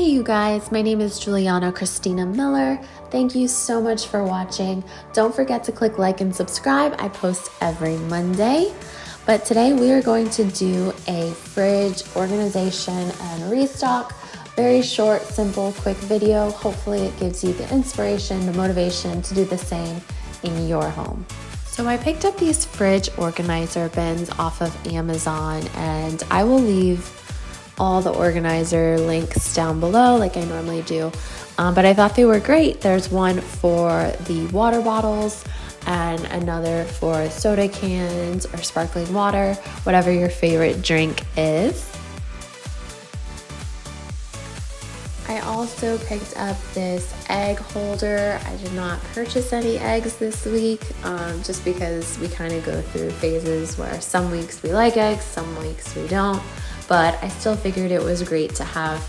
Hey you guys, my name is Juliana Christina Miller. Thank you so much for watching. Don't forget to click like and subscribe. I post every Monday. But today we are going to do a fridge organization and restock. Very short, simple, quick video. Hopefully it gives you the inspiration, the motivation to do the same in your home. So I picked up these fridge organizer bins off of Amazon, and I will leave all the organizer links down below like I normally do. But I thought they were great. There's one for the water bottles and another for soda cans or sparkling water, whatever your favorite drink is. I also picked up this egg holder. I did not purchase any eggs this week, just because we kind of go through phases where some weeks we like eggs, some weeks we don't. But I still figured it was great to have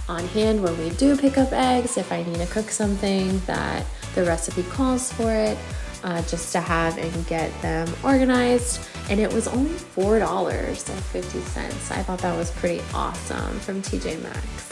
on hand when we do pick up eggs, if I need to cook something that the recipe calls for it, just to have and get them organized. And it was only $4.50. I thought that was pretty awesome from TJ Maxx.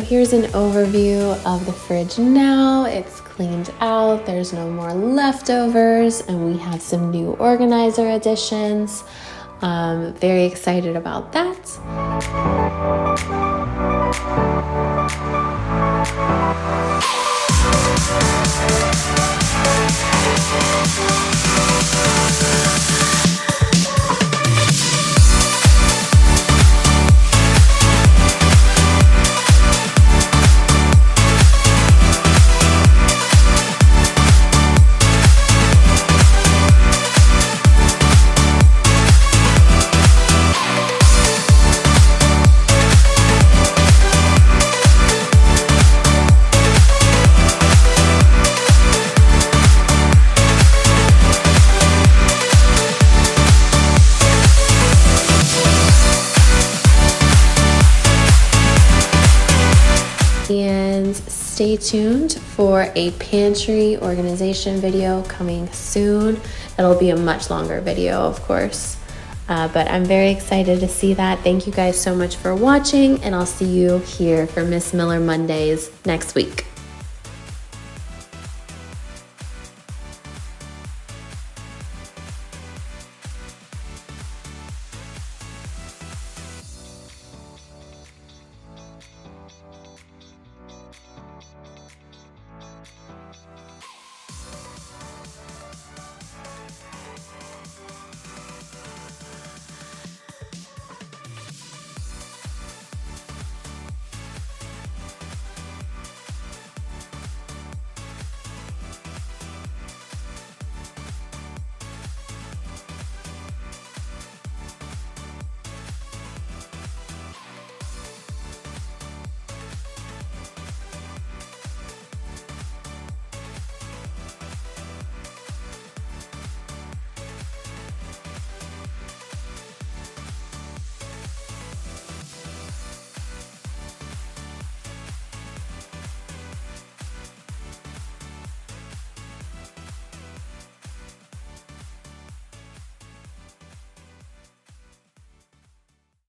Here's an overview of the fridge now. It's cleaned out, there's no more leftovers, and we have some new organizer additions. Very excited about that. And stay tuned for a pantry organization video coming soon. It'll be a much longer video, of course, but I'm very excited to see that. Thank you guys so much for watching, and I'll see you here for Miss Miller Mondays next week.